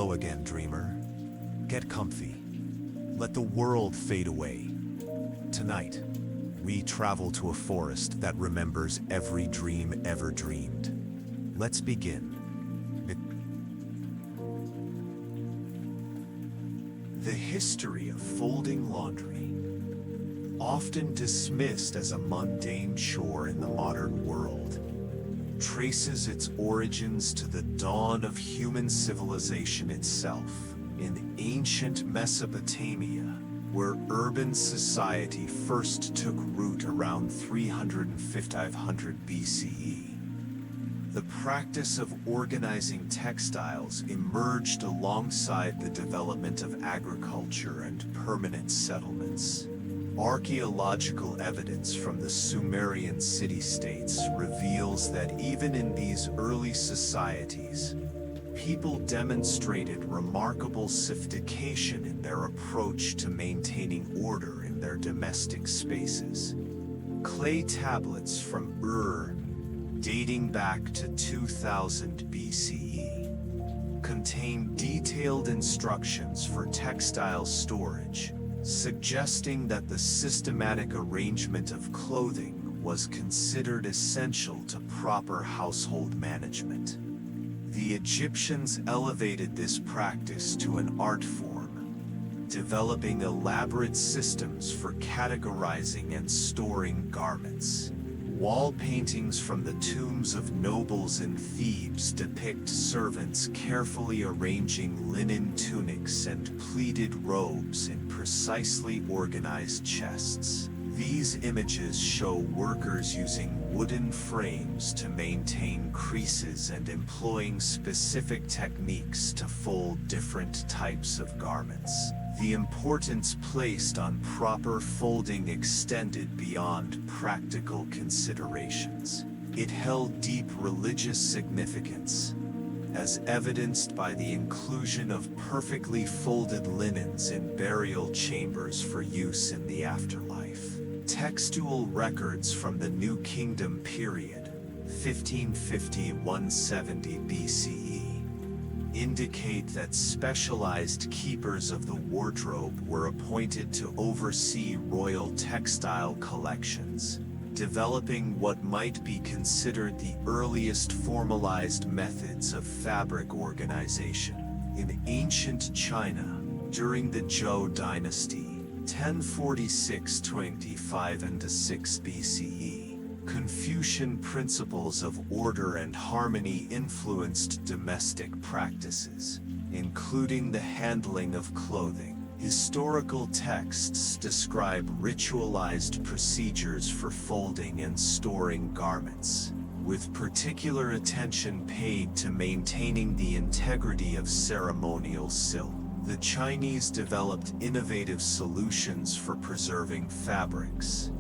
Hello again, dreamer. Get comfy. Let the world fade away. Tonight, we travel to a forest that remembers every dream ever dreamed. Let's begin. The history of folding laundry, often dismissed as a mundane chore in the modern world, traces its origins to the dawn of human civilization itself. In ancient Mesopotamia, where urban society first took root around 350–500 BCE, the practice of organizing textiles emerged alongside the development of agriculture and permanent settlements. Archaeological evidence from the Sumerian city-states reveals that even in these early societies, people demonstrated remarkable sophistication in their approach to maintaining order in their domestic spaces. Clay tablets from Ur, dating back to 2000 BCE, contain detailed instructions for textile storage, suggesting that the systematic arrangement of clothing was considered essential to proper household management. The Egyptians elevated this practice to an art form, developing elaborate systems for categorizing and storing garments. Wall paintings from the tombs of nobles in Thebes depict servants carefully arranging linen tunics and pleated robes in precisely organized chests. These images show workers using wooden frames to maintain creases and employing specific techniques to fold different types of garments. The importance placed on proper folding extended beyond practical considerations. It held deep religious significance, as evidenced by the inclusion of perfectly folded linens in burial chambers for use in the afterlife. Textual records from the New Kingdom period, 1550–170 BCE, indicate that specialized keepers of the wardrobe were appointed to oversee royal textile collections, developing what might be considered the earliest formalized methods of fabric organization. In ancient China, during the Zhou dynasty, 1046–25 and 6 BCE, Confucian principles of order and harmony influenced domestic practices, including the handling of clothing. Historical texts describe ritualized procedures for folding and storing garments, with particular attention paid to maintaining the integrity of ceremonial silk. The Chinese developed innovative solutions for preserving fabrics,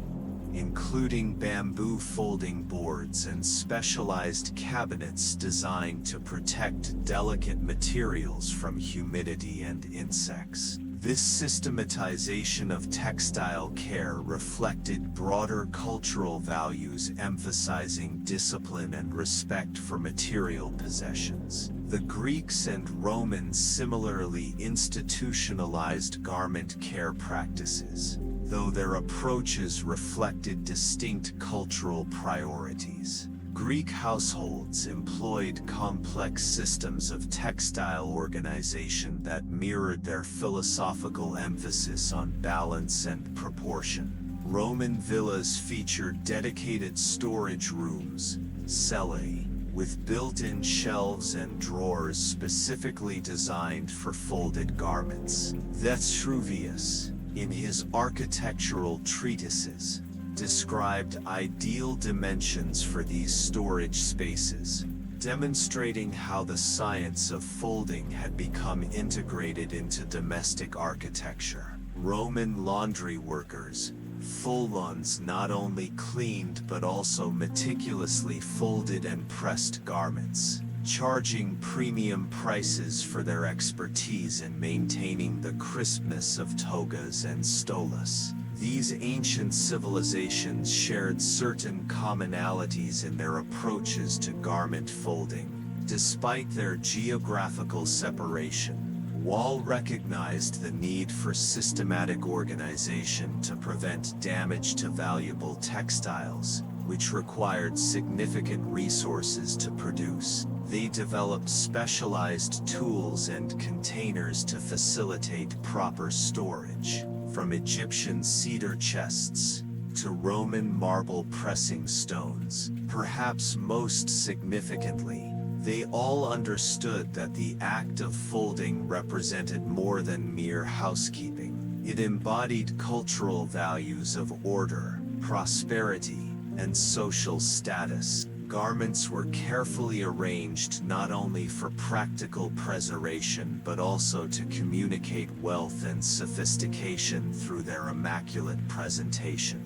including bamboo folding boards and specialized cabinets designed to protect delicate materials from humidity and insects. This systematization of textile care reflected broader cultural values emphasizing discipline and respect for material possessions. The Greeks and Romans similarly institutionalized garment care practices, though their approaches reflected distinct cultural priorities. Greek households employed complex systems of textile organization that mirrored their philosophical emphasis on balance and proportion. Roman villas featured dedicated storage rooms, cellae, with built-in shelves and drawers specifically designed for folded garments. Vitruvius, in his architectural treatises, described ideal dimensions for these storage spaces, demonstrating how the science of folding had become integrated into domestic architecture. Roman laundry workers, fulons, not only cleaned but also meticulously folded and pressed garments, charging premium prices for their expertise in maintaining the crispness of togas and stolas. These ancient civilizations shared certain commonalities in their approaches to garment folding, Despite their geographical separation, Wall recognized the need for systematic organization to prevent damage to valuable textiles, which required significant resources to produce. They developed specialized tools and containers to facilitate proper storage, from Egyptian cedar chests to Roman marble pressing stones. Perhaps most significantly, they all understood that the act of folding represented more than mere housekeeping. It embodied cultural values of order, prosperity, and social status. Garments were carefully arranged not only for practical preservation but also to communicate wealth and sophistication through their immaculate presentation.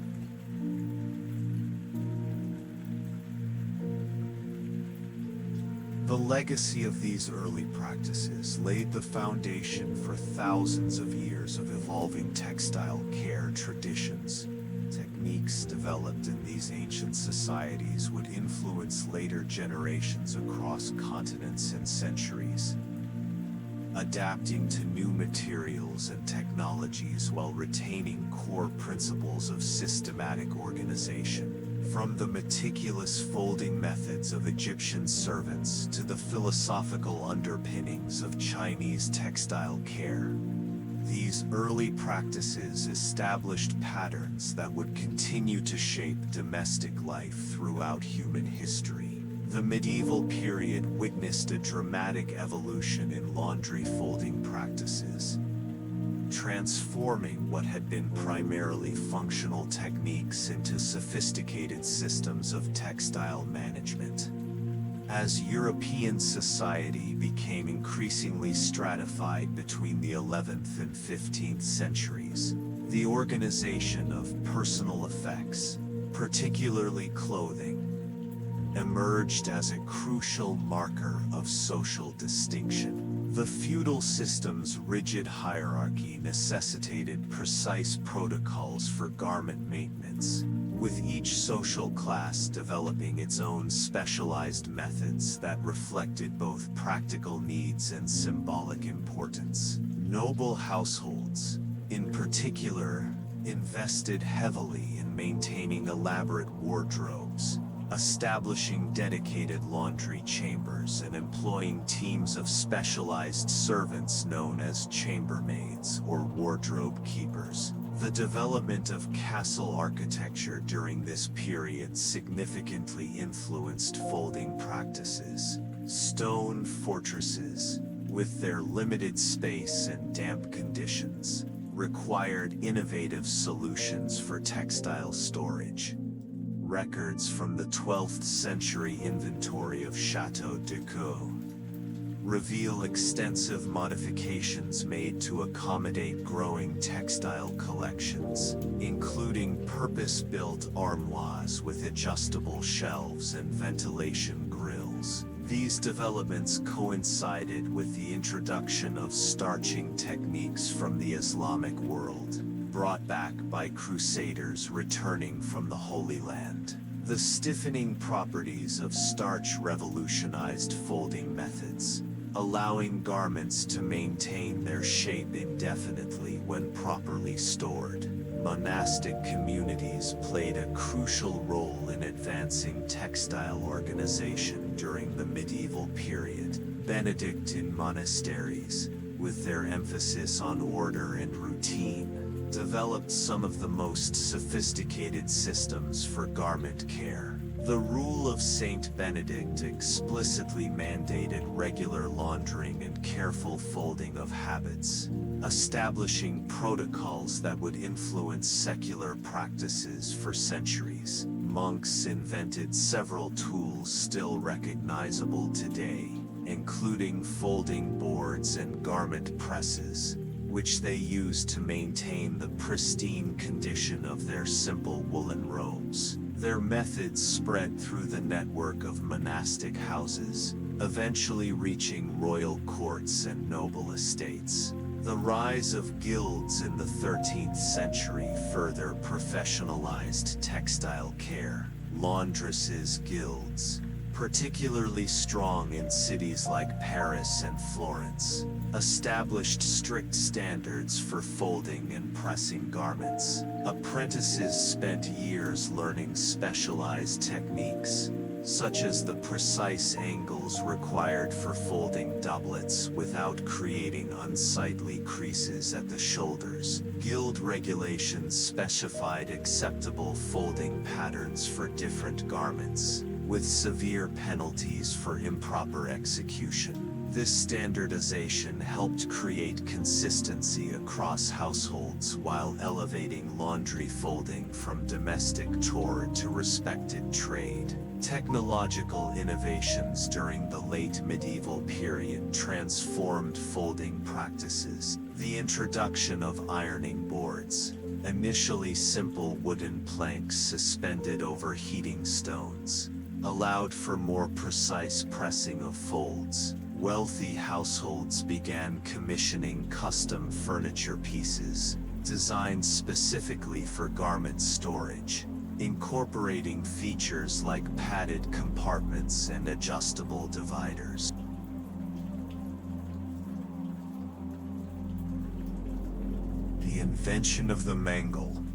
The legacy of these early practices laid the foundation for thousands of years of evolving textile care traditions. Techniques developed in these ancient societies would influence later generations across continents and centuries, adapting to new materials and technologies while retaining core principles of systematic organization. From the meticulous folding methods of Egyptian servants to the philosophical underpinnings of Chinese textile care, these early practices established patterns that would continue to shape domestic life throughout human history. The medieval period witnessed a dramatic evolution in laundry folding practices, transforming what had been primarily functional techniques into sophisticated systems of textile management. As European society became increasingly stratified between the 11th and 15th centuries, the organization of personal effects, particularly clothing, emerged as a crucial marker of social distinction. The feudal system's rigid hierarchy necessitated precise protocols for garment maintenance, with each social class developing its own specialized methods that reflected both practical needs and symbolic importance. Noble households, in particular, invested heavily in maintaining elaborate wardrobes, establishing dedicated laundry chambers and employing teams of specialized servants known as chambermaids or wardrobe keepers. The development of castle architecture during this period significantly influenced folding practices. Stone fortresses, with their limited space and damp conditions, required innovative solutions for textile storage. Records from the 12th century inventory of Chateau de Caux reveal extensive modifications made to accommodate growing textile collections, including purpose-built armoires with adjustable shelves and ventilation grills. These developments coincided with the introduction of starching techniques from the Islamic world, brought back by crusaders returning from the Holy Land. The stiffening properties of starch revolutionized folding methods, allowing garments to maintain their shape indefinitely when properly stored. Monastic communities played a crucial role in advancing textile organization during the medieval period. Benedictine monasteries, with their emphasis on order and routine, developed some of the most sophisticated systems for garment care. The rule of Saint Benedict explicitly mandated regular laundering and careful folding of habits, establishing protocols that would influence secular practices for centuries. Monks invented several tools still recognizable today, including folding boards and garment presses, which they used to maintain the pristine condition of their simple woolen robes. Their methods spread through the network of monastic houses, eventually reaching royal courts and noble estates. The rise of guilds in the 13th century further professionalized textile care. Laundresses' guilds, particularly strong in cities like Paris and Florence, established strict standards for folding and pressing garments. Apprentices spent years learning specialized techniques, such as the precise angles required for folding doublets without creating unsightly creases at the shoulders. Guild regulations specified acceptable folding patterns for different garments, with severe penalties for improper execution. This standardization helped create consistency across households while elevating laundry folding from domestic chore to respected trade. Technological innovations during the late medieval period transformed folding practices. The introduction of ironing boards, initially simple wooden planks suspended over heating stones, allowed for more precise pressing of folds. Wealthy households began commissioning custom furniture pieces, designed specifically for garment storage, incorporating features like padded compartments and adjustable dividers. The invention of the mangle,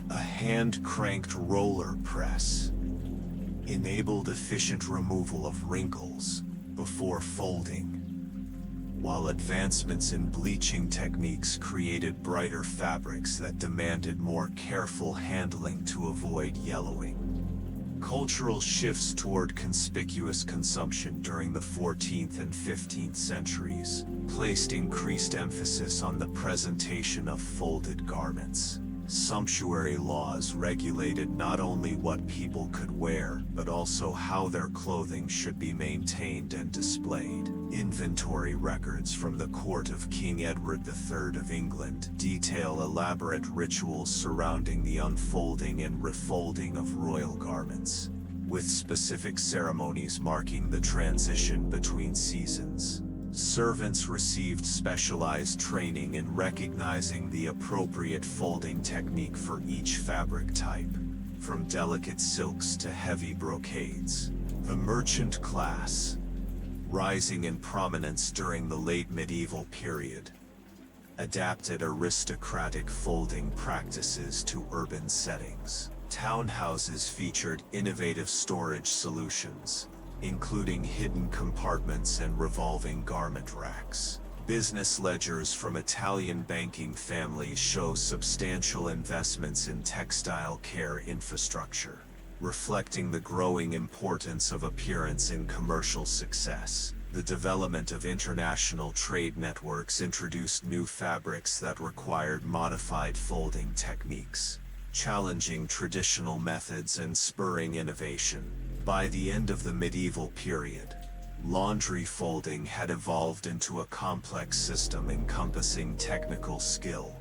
a hand-cranked roller press, enabled efficient removal of wrinkles before folding, while advancements in bleaching techniques created brighter fabrics that demanded more careful handling to avoid yellowing. Cultural shifts toward conspicuous consumption during the 14th and 15th centuries placed increased emphasis on the presentation of folded garments. Sumptuary laws regulated not only what people could wear, but also how their clothing should be maintained and displayed. Inventory records from the court of King Edward III of England detail elaborate rituals surrounding the unfolding and refolding of royal garments, with specific ceremonies marking the transition between seasons. Servants received specialized training in recognizing the appropriate folding technique for each fabric type, from delicate silks to heavy brocades. The merchant class, rising in prominence during the late medieval period, adapted aristocratic folding practices to urban settings. Townhouses featured innovative storage solutions, including hidden compartments and revolving garment racks. Business ledgers from Italian banking families show substantial investments in textile care infrastructure, reflecting the growing importance of appearance in commercial success. The development of international trade networks introduced new fabrics that required modified folding techniques, challenging traditional methods and spurring innovation. By the end of the medieval period, laundry folding had evolved into a complex system encompassing technical skill,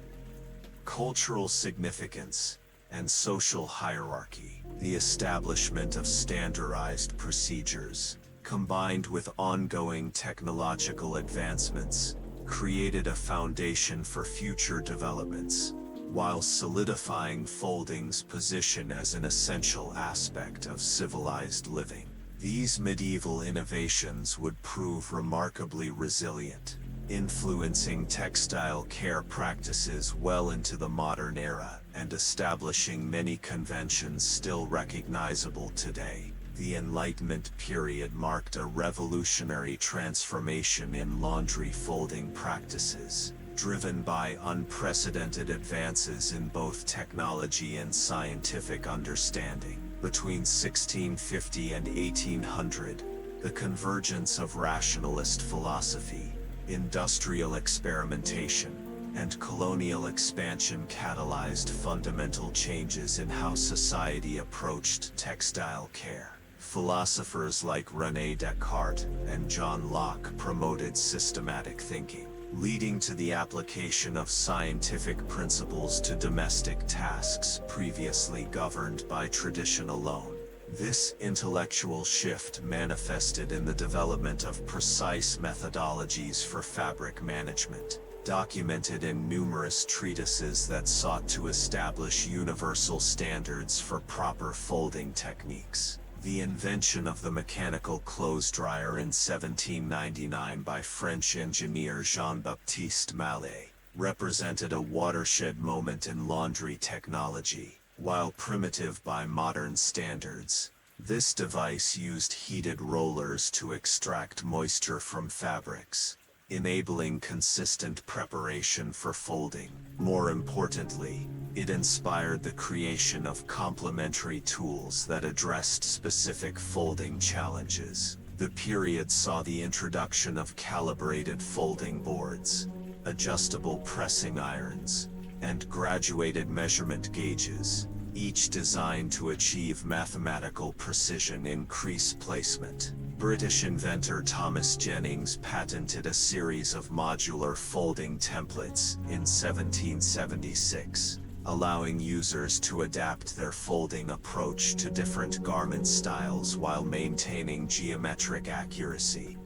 cultural significance, and social hierarchy. The establishment of standardized procedures, combined with ongoing technological advancements, created a foundation for future developments, while solidifying folding's position as an essential aspect of civilized living. These medieval innovations would prove remarkably resilient, influencing textile care practices well into the modern era and establishing many conventions still recognizable today. The Enlightenment period marked a revolutionary transformation in laundry folding practices, driven by unprecedented advances in both technology and scientific understanding. Between 1650 and 1800, the convergence of rationalist philosophy, industrial experimentation, and colonial expansion catalyzed fundamental changes in how society approached textile care. Philosophers like René Descartes and John Locke promoted systematic thinking, leading to the application of scientific principles to domestic tasks previously governed by tradition alone. This intellectual shift manifested in the development of precise methodologies for fabric management, documented in numerous treatises that sought to establish universal standards for proper folding techniques. The invention of the mechanical clothes dryer in 1799 by French engineer Jean-Baptiste Mallet represented a watershed moment in laundry technology. While primitive by modern standards, this device used heated rollers to extract moisture from fabrics, enabling consistent preparation for folding. More importantly, it inspired the creation of complementary tools that addressed specific folding challenges. The period saw the introduction of calibrated folding boards, adjustable pressing irons, and graduated measurement gauges, each designed to achieve mathematical precision in crease placement. British inventor Thomas Jennings patented a series of modular folding templates in 1776, allowing users to adapt their folding approach to different garment styles while maintaining geometric accuracy.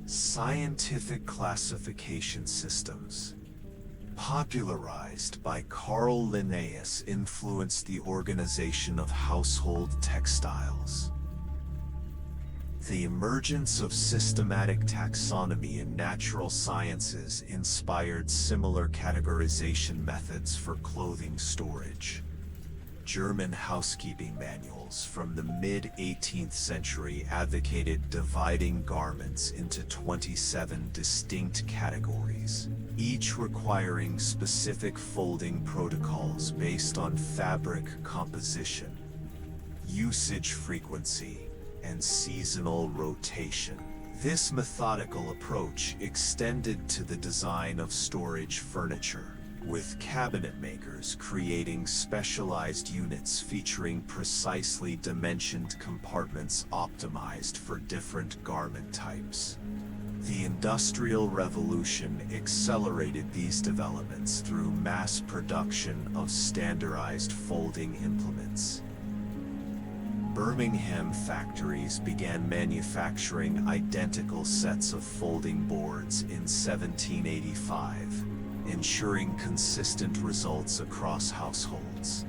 Scientific classification systems, popularized by Carl Linnaeus, influenced the organization of household textiles. The emergence of systematic taxonomy in natural sciences inspired similar categorization methods for clothing storage. German housekeeping manuals from the mid-18th century advocated dividing garments into 27 distinct categories, each requiring specific folding protocols based on fabric composition, usage frequency, and seasonal rotation. This methodical approach extended to the design of storage furniture, with cabinet makers creating specialized units featuring precisely dimensioned compartments optimized for different garment types. The Industrial Revolution accelerated these developments through mass production of standardized folding implements. Birmingham factories began manufacturing identical sets of folding boards in 1785. Ensuring consistent results across households.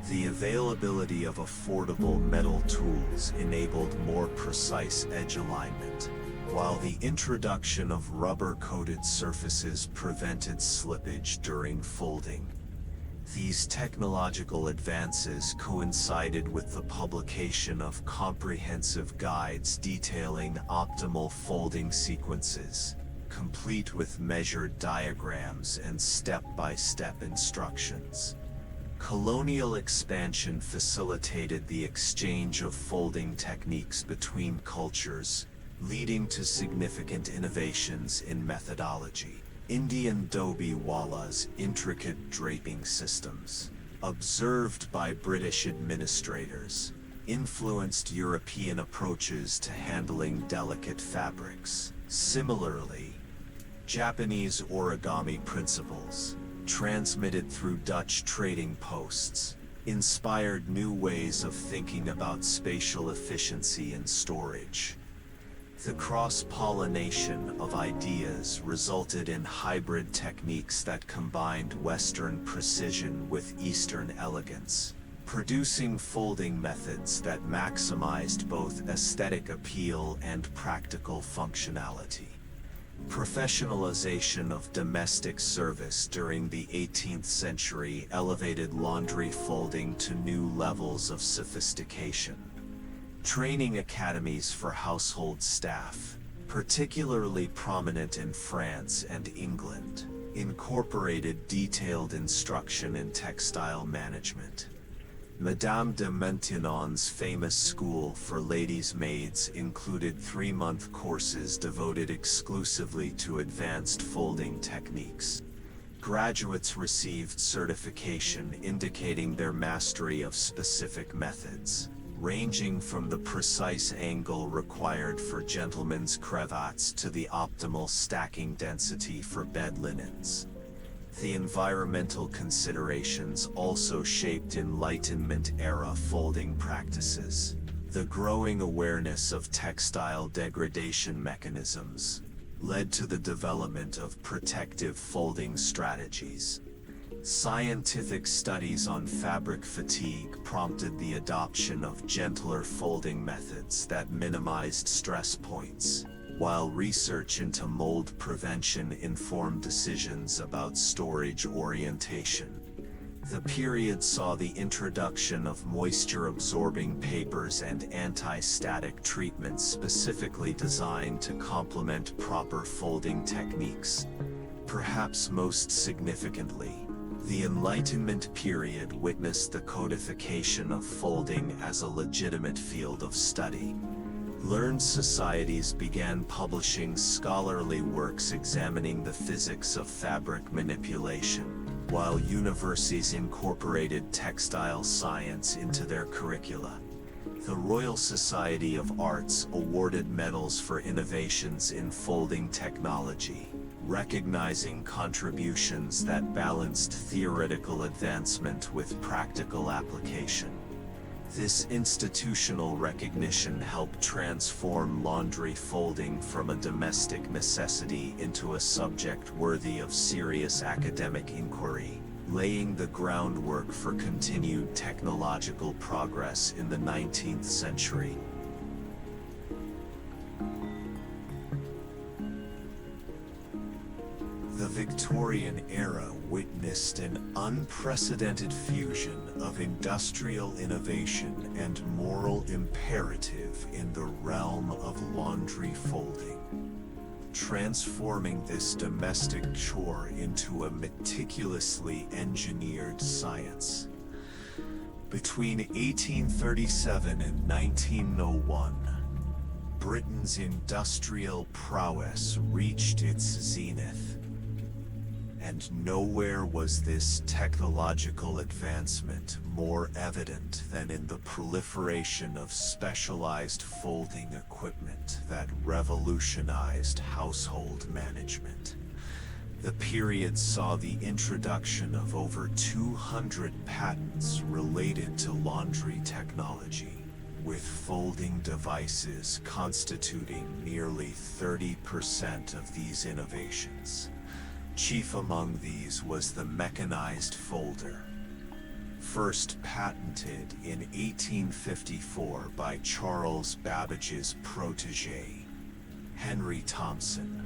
The availability of affordable metal tools enabled more precise edge alignment, while the introduction of rubber-coated surfaces prevented slippage during folding. These technological advances coincided with the publication of comprehensive guides detailing optimal folding sequences, complete with measured diagrams and step-by-step instructions. Colonial expansion facilitated the exchange of folding techniques between cultures, leading to significant innovations in methodology. Indian dhobi walla's intricate draping systems, observed by British administrators, influenced European approaches to handling delicate fabrics. Similarly, Japanese origami principles, transmitted through Dutch trading posts, inspired new ways of thinking about spatial efficiency and storage. The cross-pollination of ideas resulted in hybrid techniques that combined Western precision with Eastern elegance, producing folding methods that maximized both aesthetic appeal and practical functionality. Professionalization of domestic service during the 18th century elevated laundry folding to new levels of sophistication. Training academies for household staff, particularly prominent in France and England, incorporated detailed instruction in textile management. Madame de Maintenon's famous school for ladies' maids included 3-month courses devoted exclusively to advanced folding techniques. Graduates received certification indicating their mastery of specific methods, ranging from the precise angle required for gentlemen's cravats to the optimal stacking density for bed linens. The environmental considerations also shaped Enlightenment-era folding practices. The growing awareness of textile degradation mechanisms led to the development of protective folding strategies. Scientific studies on fabric fatigue prompted the adoption of gentler folding methods that minimized stress points, while research into mold prevention informed decisions about storage orientation. The period saw the introduction of moisture-absorbing papers and anti-static treatments specifically designed to complement proper folding techniques. Perhaps most significantly, the Enlightenment period witnessed the codification of folding as a legitimate field of study. Learned societies began publishing scholarly works examining the physics of fabric manipulation, while universities incorporated textile science into their curricula. The Royal Society of Arts awarded medals for innovations in folding technology, recognizing contributions that balanced theoretical advancement with practical application. This institutional recognition helped transform laundry folding from a domestic necessity into a subject worthy of serious academic inquiry, laying the groundwork for continued technological progress in the 19th century. The Victorian era witnessed an unprecedented fusion of industrial innovation and moral imperative in the realm of laundry folding, transforming this domestic chore into a meticulously engineered science. Between 1837 and 1901, Britain's industrial prowess reached its zenith. And nowhere was this technological advancement more evident than in the proliferation of specialized folding equipment that revolutionized household management. The period saw the introduction of over 200 patents related to laundry technology, with folding devices constituting nearly 30% of these innovations. Chief among these was the mechanized folder, first patented in 1854 by Charles Babbage's protege, Henry Thompson,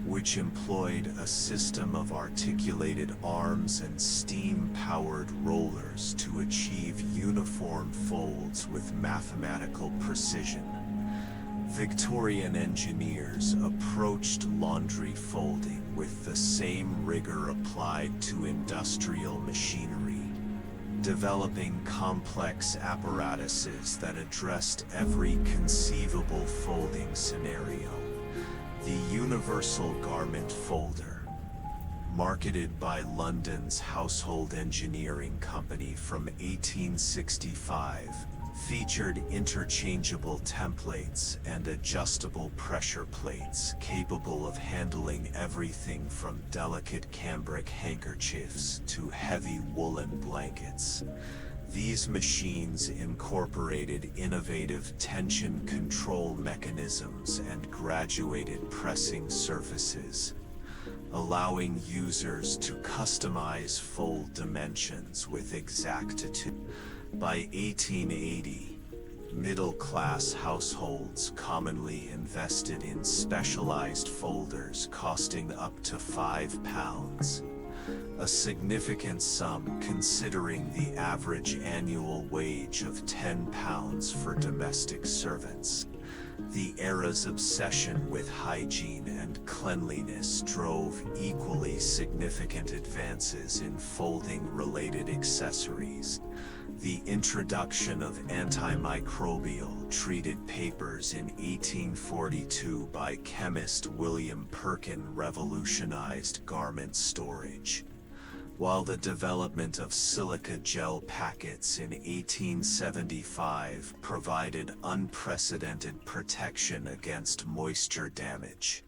which employed a system of articulated arms and steam-powered rollers to achieve uniform folds with mathematical precision. Victorian engineers approached laundry folding with the same rigor applied to industrial machinery, developing complex apparatuses that addressed every conceivable folding scenario. The Universal Garment Folder, marketed by London's Household Engineering Company from 1865, featured interchangeable templates and adjustable pressure plates capable of handling everything from delicate cambric handkerchiefs to heavy woolen blankets. These machines incorporated innovative tension control mechanisms and graduated pressing surfaces, allowing users to customize fold dimensions with exactitude. By 1880, middle-class households commonly invested in specialized folders costing up to £5, a significant sum considering the average annual wage of £10 for domestic servants. The era's obsession with hygiene and cleanliness drove equally significant advances in folding-related accessories. The introduction of antimicrobial treated papers in 1842 by chemist William Perkin revolutionized garment storage, while the development of silica gel packets in 1875 provided unprecedented protection against moisture damage.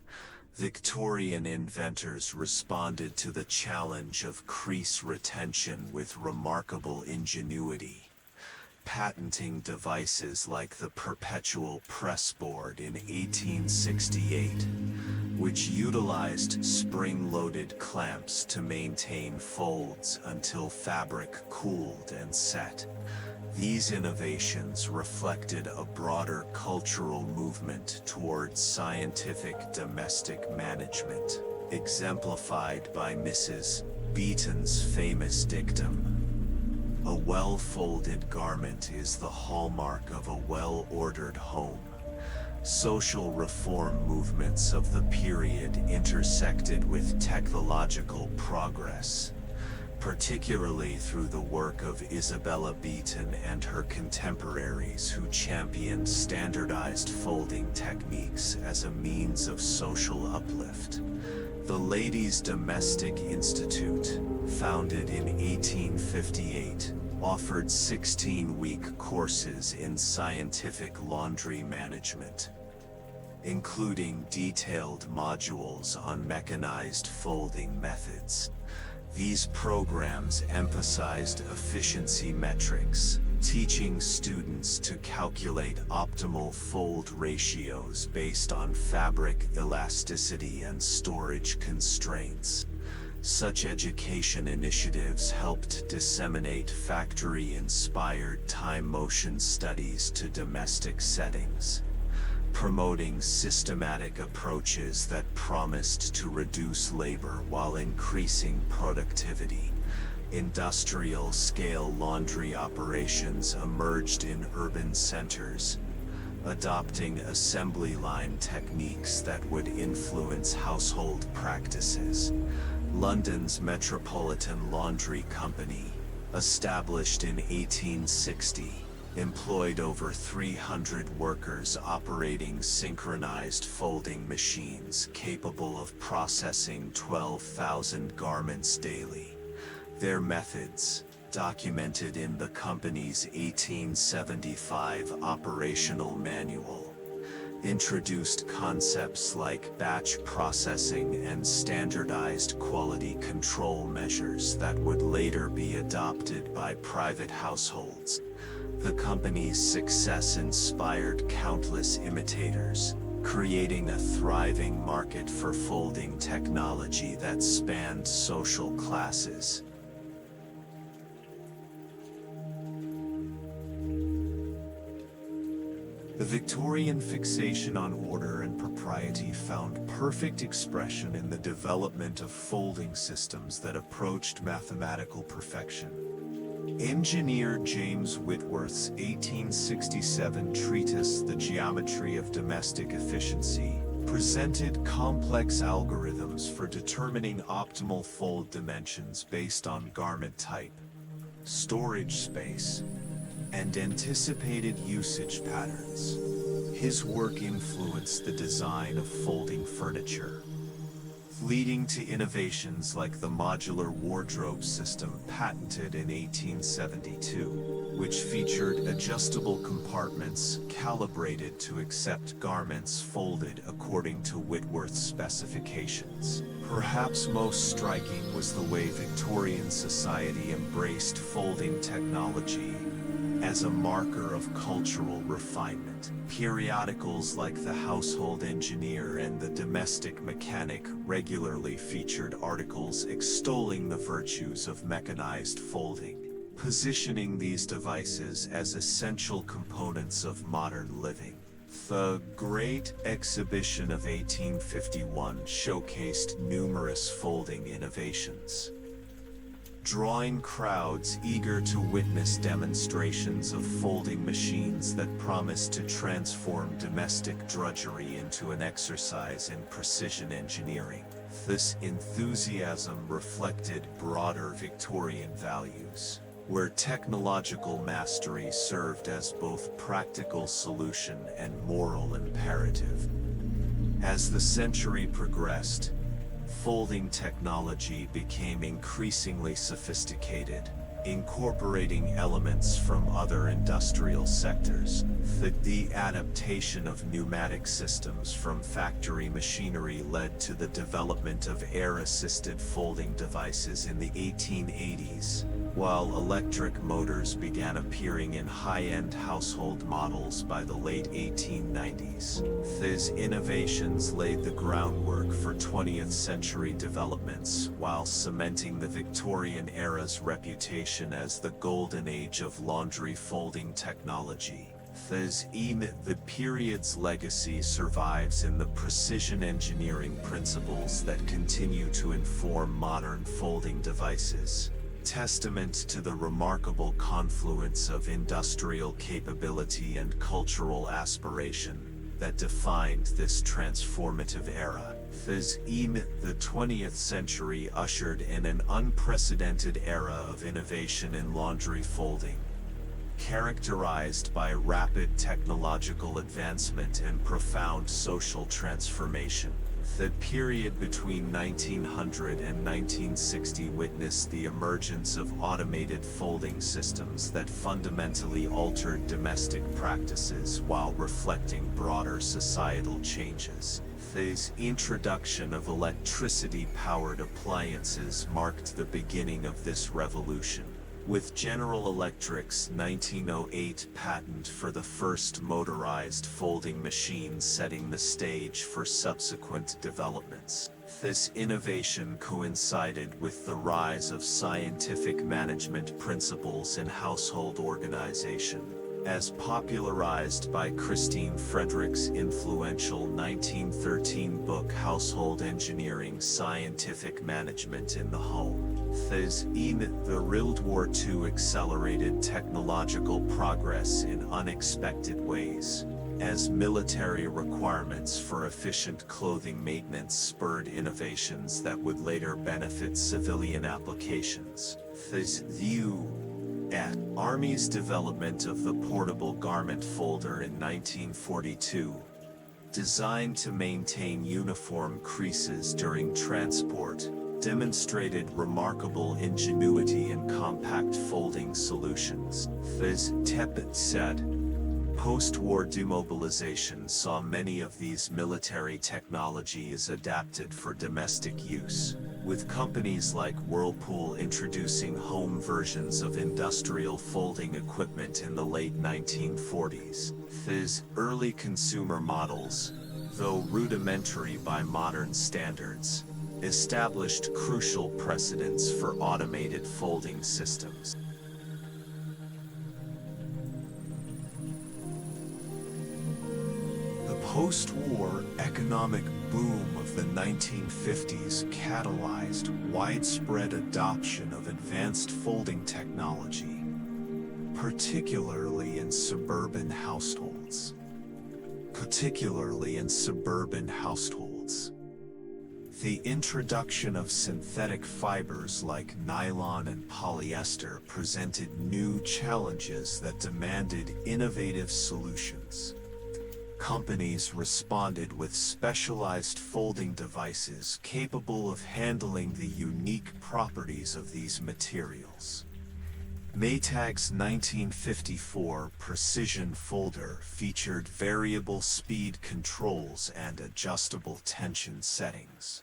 Victorian inventors responded to the challenge of crease retention with remarkable ingenuity, patenting devices like the perpetual pressboard in 1868, which utilized spring-loaded clamps to maintain folds until fabric cooled and set. These innovations reflected a broader cultural movement towards scientific domestic management, exemplified by Mrs. Beeton's famous dictum, "A well-folded garment is the hallmark of a well-ordered home." Social reform movements of the period intersected with technological progress, particularly through the work of Isabella Beeton and her contemporaries who championed standardized folding techniques as a means of social uplift. The Ladies' Domestic Institute, founded in 1858, offered 16-week courses in scientific laundry management, including detailed modules on mechanized folding methods. These programs emphasized efficiency metrics, teaching students to calculate optimal fold ratios based on fabric elasticity and storage constraints. Such education initiatives helped disseminate factory-inspired time-motion studies to domestic settings, promoting systematic approaches that promised to reduce labor while increasing productivity. Industrial-scale laundry operations emerged in urban centers, adopting assembly line techniques that would influence household practices. London's Metropolitan Laundry Company, established in 1860, employed over 300 workers operating synchronized folding machines capable of processing 12,000 garments daily. Their methods, documented in the company's 1875 operational manual, introduced concepts like batch processing and standardized quality control measures that would later be adopted by private households. The company's success inspired countless imitators, creating a thriving market for folding technology that spanned social classes. The Victorian fixation on order and propriety found perfect expression in the development of folding systems that approached mathematical perfection. Engineer James Whitworth's 1867 treatise, The Geometry of Domestic Efficiency, presented complex algorithms for determining optimal fold dimensions based on garment type, storage space, and anticipated usage patterns. His work influenced the design of folding furniture, leading to innovations like the modular wardrobe system patented in 1872, which featured adjustable compartments calibrated to accept garments folded according to Whitworth's specifications. Perhaps most striking was the way Victorian society embraced folding technology as a marker of cultural refinement. Periodicals like The Household Engineer and The Domestic Mechanic regularly featured articles extolling the virtues of mechanized folding, positioning these devices as essential components of modern living. The Great Exhibition of 1851 showcased numerous folding innovations, drawing crowds eager to witness demonstrations of folding machines that promised to transform domestic drudgery into an exercise in precision engineering. This enthusiasm reflected broader Victorian values, where technological mastery served as both practical solution and moral imperative. As the century progressed, folding technology became increasingly sophisticated, incorporating elements from other industrial sectors. The adaptation of pneumatic systems from factory machinery led to the development of air-assisted folding devices in the 1880s, while electric motors began appearing in high-end household models by the late 1890s. These innovations laid the groundwork for 20th century developments, while cementing the Victorian era's reputation as the golden age of laundry folding technology. The period's legacy survives in the precision engineering principles that continue to inform modern folding devices, testament to the remarkable confluence of industrial capability and cultural aspiration that defined this transformative era. The 20th century ushered in an unprecedented era of innovation in laundry folding, characterized by rapid technological advancement and profound social transformation. The period between 1900 and 1960 witnessed the emergence of automated folding systems that fundamentally altered domestic practices while reflecting broader societal changes. The introduction of electricity-powered appliances marked the beginning of this revolution, with General Electric's 1908 patent for the first motorized folding machine setting the stage for subsequent developments. This innovation coincided with the rise of scientific management principles in household organization, as popularized by Christine Frederick's influential 1913 book Household Engineering: Scientific Management in the Home. The World War II accelerated technological progress in unexpected ways, as military requirements for efficient clothing maintenance spurred innovations that would later benefit civilian applications. Army's development of the portable garment folder in 1942, designed to maintain uniform creases during transport, demonstrated remarkable ingenuity in compact folding solutions. Tepet said, post-war demobilization saw many of these military technologies adapted for domestic use, with companies like Whirlpool introducing home versions of industrial folding equipment in the late 1940s. Early consumer models, though rudimentary by modern standards, established crucial precedents for automated folding systems. The post-war economic boom of the 1950s catalyzed widespread adoption of advanced folding technology, particularly in suburban households. The introduction of synthetic fibers like nylon and polyester presented new challenges that demanded innovative solutions. Companies responded with specialized folding devices capable of handling the unique properties of these materials. Maytag's 1954 Precision Folder featured variable speed controls and adjustable tension settings,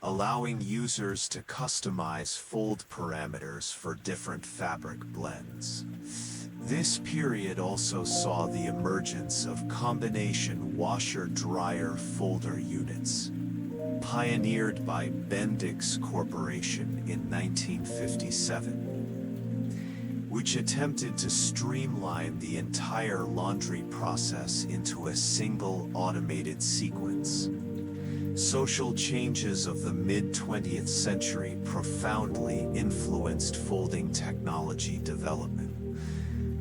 allowing users to customize fold parameters for different fabric blends. This period also saw the emergence of combination washer-dryer folder units, pioneered by Bendix Corporation in 1957, which attempted to streamline the entire laundry process into a single automated sequence. Social changes of the mid-20th century profoundly influenced folding technology development.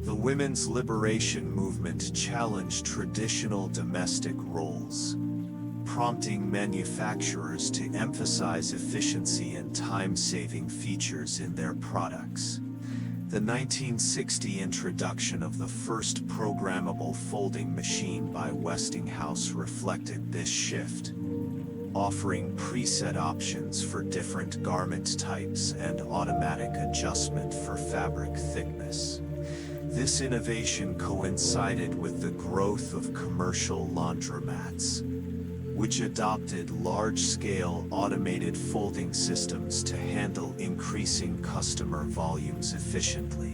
The women's liberation movement challenged traditional domestic roles, prompting manufacturers to emphasize efficiency and time-saving features in their products. The 1960 introduction of the first programmable folding machine by Westinghouse reflected this shift, offering preset options for different garment types and automatic adjustment for fabric thickness. This innovation coincided with the growth of commercial laundromats, which adopted large-scale automated folding systems to handle increasing customer volumes efficiently.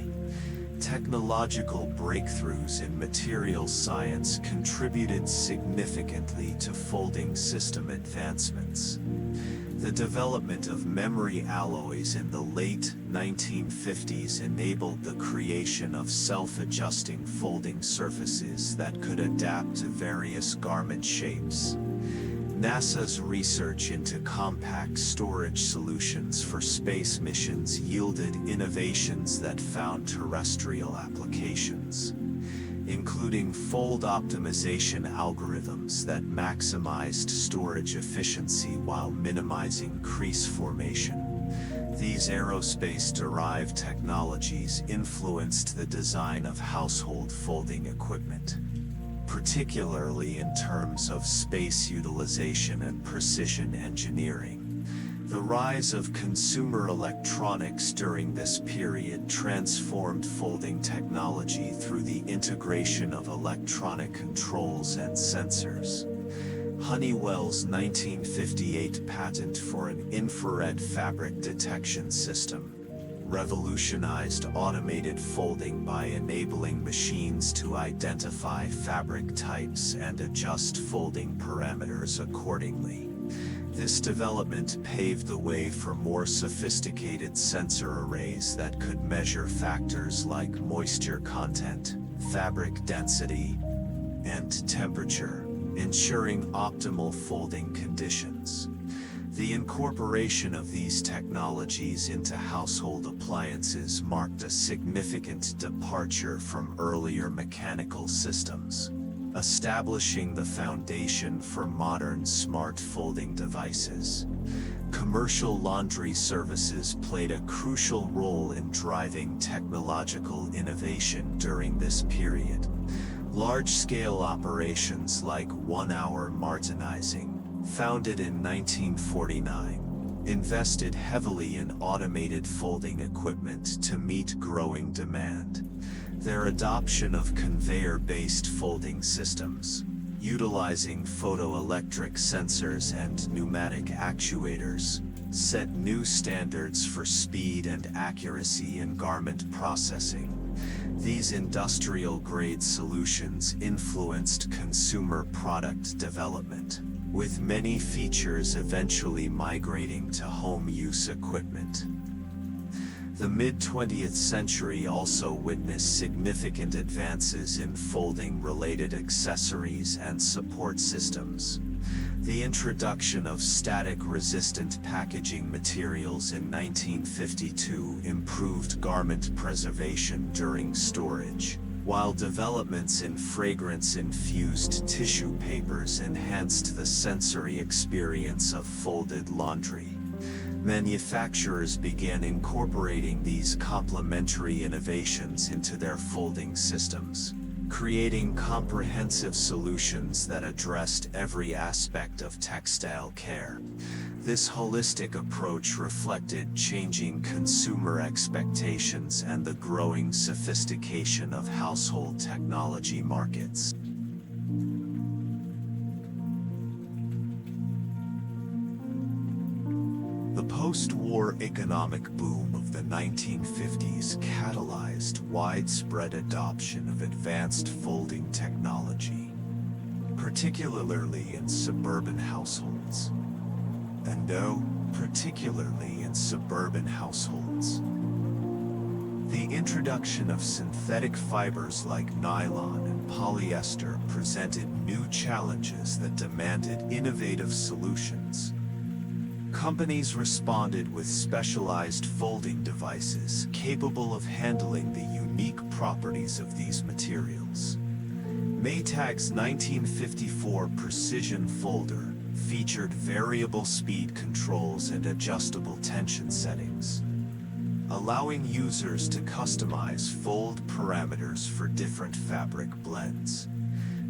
Technological breakthroughs in materials science contributed significantly to folding system advancements. The development of memory alloys in the late 1950s enabled the creation of self-adjusting folding surfaces that could adapt to various garment shapes. NASA's research into compact storage solutions for space missions yielded innovations that found terrestrial applications, including fold optimization algorithms that maximized storage efficiency while minimizing crease formation. These aerospace-derived technologies influenced the design of household folding equipment, particularly in terms of space utilization and precision engineering. The rise of consumer electronics during this period transformed folding technology through the integration of electronic controls and sensors. Honeywell's 1958 patent for an infrared fabric detection system revolutionized automated folding by enabling machines to identify fabric types and adjust folding parameters accordingly. This development paved the way for more sophisticated sensor arrays that could measure factors like moisture content, fabric density, and temperature, ensuring optimal folding conditions. The incorporation of these technologies into household appliances marked a significant departure from earlier mechanical systems, establishing the foundation for modern smart folding devices. Commercial laundry services played a crucial role in driving technological innovation during this period. Large-scale operations like 1 Hour Martinizing, founded in 1949, invested heavily in automated folding equipment to meet growing demand. Their adoption of conveyor-based folding systems, utilizing photoelectric sensors and pneumatic actuators, set new standards for speed and accuracy in garment processing. These industrial-grade solutions influenced consumer product development, with many features eventually migrating to home-use equipment. The mid-20th century also witnessed significant advances in folding-related accessories and support systems. The introduction of static-resistant packaging materials in 1952 improved garment preservation during storage, while developments in fragrance-infused tissue papers enhanced the sensory experience of folded laundry. Manufacturers began incorporating these complementary innovations into their folding systems, creating comprehensive solutions that addressed every aspect of textile care. This holistic approach reflected changing consumer expectations and the growing sophistication of household technology markets. The post-war economic boom of the 1950s catalyzed widespread adoption of advanced folding technology, particularly in suburban households. Particularly in suburban households. The introduction of synthetic fibers like nylon and polyester presented new challenges that demanded innovative solutions. Companies responded with specialized folding devices capable of handling the unique properties of these materials. Maytag's 1954 Precision Folder featured variable speed controls and adjustable tension settings, allowing users to customize fold parameters for different fabric blends.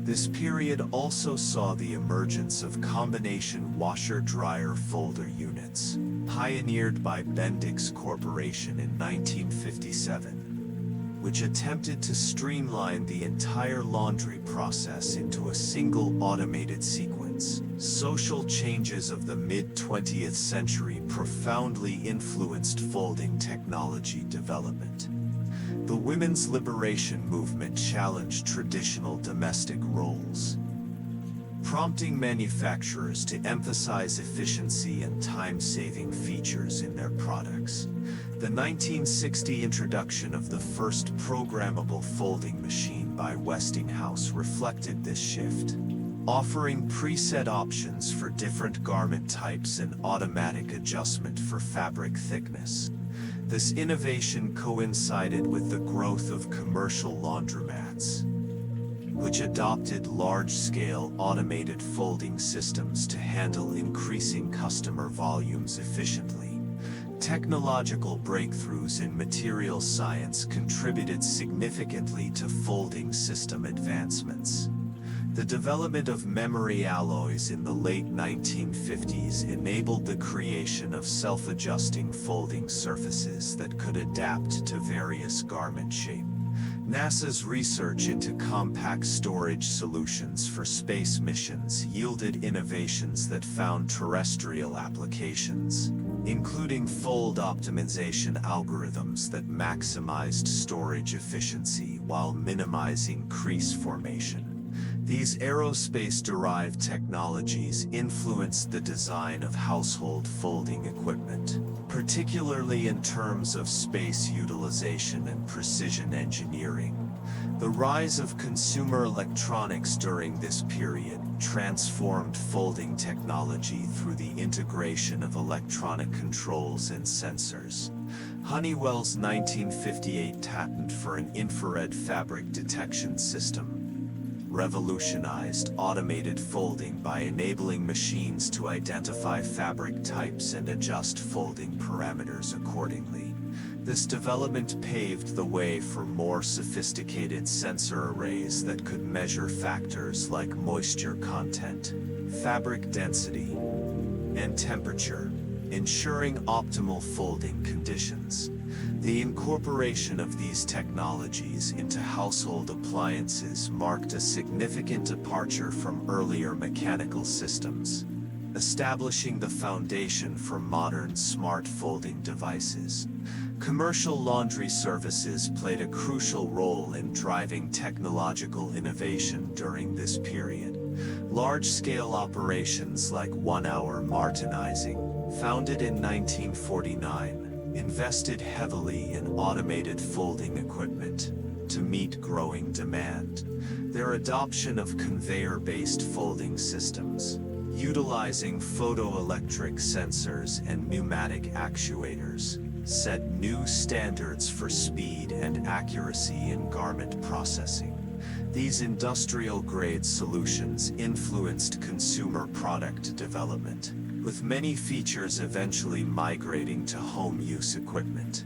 This period also saw the emergence of combination washer-dryer folder units, pioneered by Bendix Corporation in 1957, which attempted to streamline the entire laundry process into a single automated sequence. Social changes of the mid-20th century profoundly influenced folding technology development. The women's liberation movement challenged traditional domestic roles, prompting manufacturers to emphasize efficiency and time-saving features in their products. The 1960 introduction of the first programmable folding machine by Westinghouse reflected this shift, offering preset options for different garment types and automatic adjustment for fabric thickness. This innovation coincided with the growth of commercial laundromats, which adopted large-scale automated folding systems to handle increasing customer volumes efficiently. Technological breakthroughs in material science contributed significantly to folding system advancements. The development of memory alloys in the late 1950s enabled the creation of self-adjusting folding surfaces that could adapt to various garment shapes. NASA's research into compact storage solutions for space missions yielded innovations that found terrestrial applications, including fold optimization algorithms that maximized storage efficiency while minimizing crease formation. These aerospace-derived technologies influenced the design of household folding equipment, particularly in terms of space utilization and precision engineering. The rise of consumer electronics during this period transformed folding technology through the integration of electronic controls and sensors. Honeywell's 1958 patent for an infrared fabric detection system revolutionized automated folding by enabling machines to identify fabric types and adjust folding parameters accordingly. This development paved the way for more sophisticated sensor arrays that could measure factors like moisture content, fabric density, and temperature, ensuring optimal folding conditions. The incorporation of these technologies into household appliances marked a significant departure from earlier mechanical systems, establishing the foundation for modern smart folding devices. Commercial laundry services played a crucial role in driving technological innovation during this period. Large-scale operations like 1 Hour Martinizing, founded in 1949, invested heavily in automated folding equipment to meet growing demand. Their adoption of conveyor-based folding systems, utilizing photoelectric sensors and pneumatic actuators, set new standards for speed and accuracy in garment processing. These industrial-grade solutions influenced consumer product development, with many features eventually migrating to home-use equipment.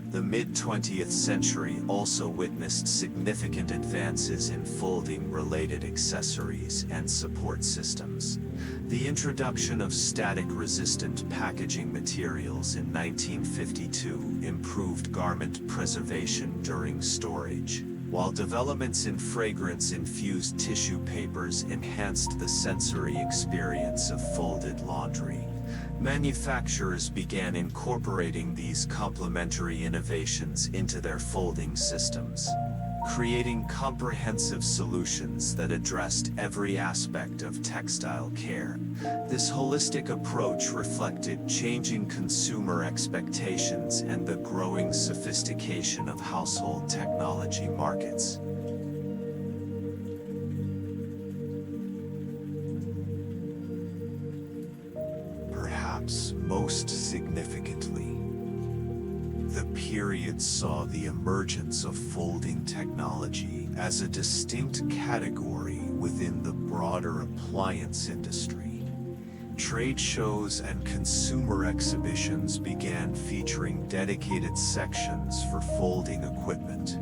The mid-20th century also witnessed significant advances in folding-related accessories and support systems. The introduction of static-resistant packaging materials in 1952 improved garment preservation during storage, while developments in fragrance-infused tissue papers enhanced the sensory experience of folded laundry. Manufacturers began incorporating these complementary innovations into their folding systems, creating comprehensive solutions that addressed every aspect of textile care. This holistic approach reflected changing consumer expectations and the growing sophistication of household technology markets. Perhaps most significantly, the period saw the emergence of folding technology as a distinct category within the broader appliance industry. Trade shows and consumer exhibitions began featuring dedicated sections for folding equipment,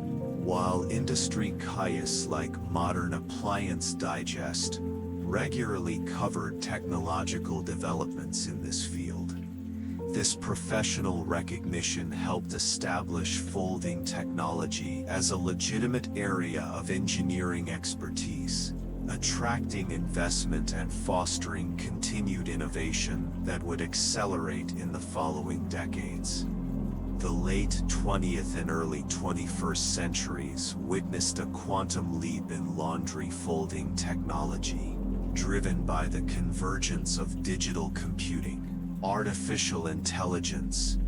While industry kayaks like Modern Appliance Digest regularly covered technological developments in this field, this professional recognition helped establish folding technology as a legitimate area of engineering expertise, attracting investment and fostering continued innovation that would accelerate in the following decades. The late 20th and early 21st centuries witnessed a quantum leap in laundry folding technology, driven by the convergence of digital computing, artificial intelligence,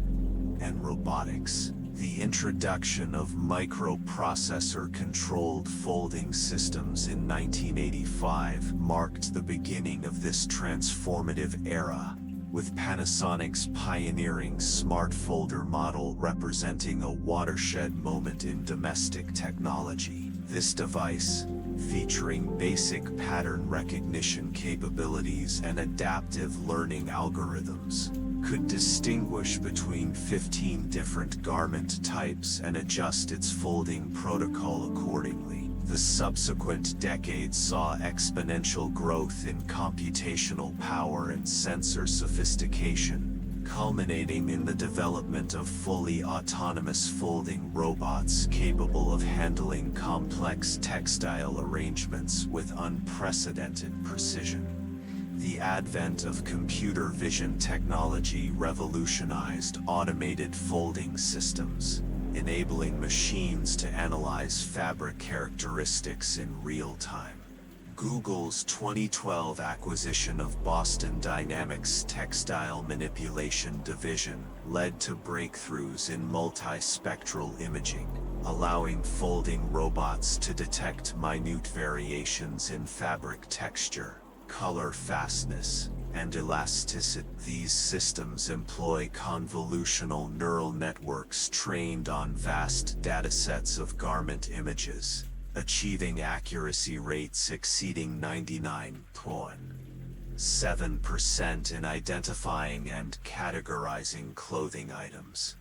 and robotics. The introduction of microprocessor-controlled folding systems in 1985 marked the beginning of this transformative era, with Panasonic's pioneering smart folder model representing a watershed moment in domestic technology. This device, featuring basic pattern recognition capabilities and adaptive learning algorithms, could distinguish between 15 different garment types and adjust its folding protocol accordingly. The subsequent decades saw exponential growth in computational power and sensor sophistication, culminating in the development of fully autonomous folding robots capable of handling complex textile arrangements with unprecedented precision. The advent of computer vision technology revolutionized automated folding systems, enabling machines to analyze fabric characteristics in real time. Google's 2012 acquisition of Boston Dynamics' textile manipulation division led to breakthroughs in multispectral imaging, allowing folding robots to detect minute variations in fabric texture, color fastness, and elasticity. These systems employ convolutional neural networks trained on vast datasets of garment images, achieving accuracy rates exceeding 99.7% in identifying and categorizing clothing items.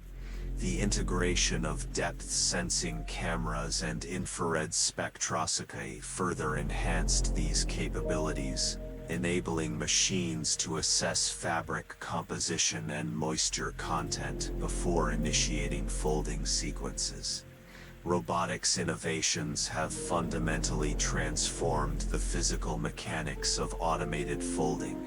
The integration of depth-sensing cameras and infrared spectroscopy further enhanced these capabilities, enabling machines to assess fabric composition and moisture content before initiating folding sequences. Robotics innovations have fundamentally transformed the physical mechanics of automated folding.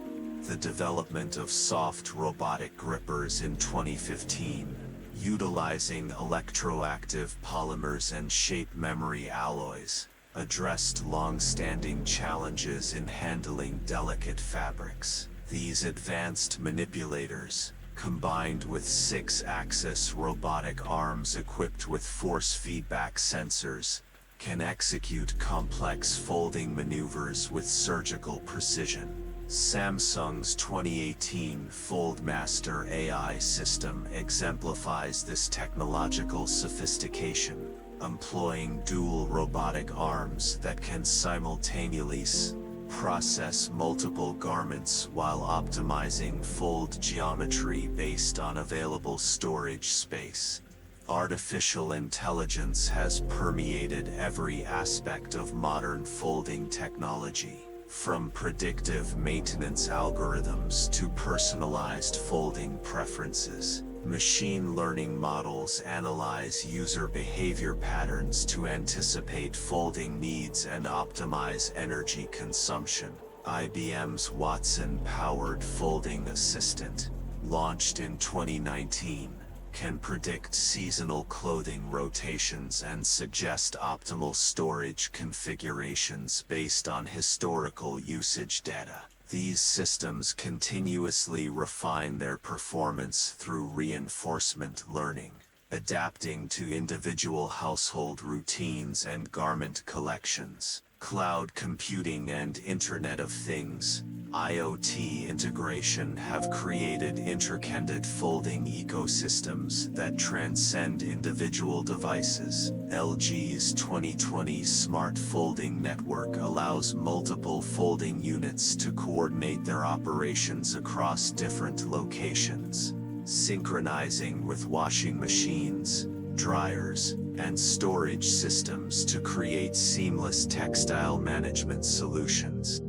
The development of soft robotic grippers in 2015, utilizing electroactive polymers and shape memory alloys, addressed long-standing challenges in handling delicate fabrics. These advanced manipulators, combined with 6-axis robotic arms equipped with force feedback sensors, can execute complex folding maneuvers with surgical precision. Samsung's 2018 FoldMaster AI system exemplifies this technological sophistication, employing dual robotic arms that can simultaneously process multiple garments while optimizing fold geometry based on available storage space. Artificial intelligence has permeated every aspect of modern folding technology, from predictive maintenance algorithms to personalized folding preferences. Machine learning models analyze user behavior patterns to anticipate folding needs and optimize energy consumption. IBM's Watson-powered folding assistant, launched in 2019, can predict seasonal clothing rotations and suggest optimal storage configurations based on historical usage data. These systems continuously refine their performance through reinforcement learning, adapting to individual household routines and garment collections. Cloud computing and Internet of Things, IoT integration have created intricate folding ecosystems that transcend individual devices. LG's 2020 Smart Folding Network allows multiple folding units to coordinate their operations across different locations, synchronizing with washing machines, dryers, and storage systems to create seamless textile management solutions.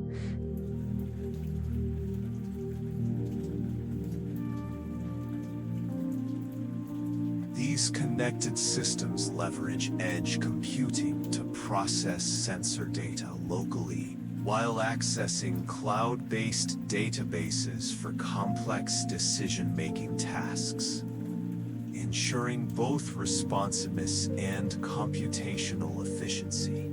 These connected systems leverage edge computing to process sensor data locally, while accessing cloud-based databases for complex decision-making tasks, ensuring both responsiveness and computational efficiency.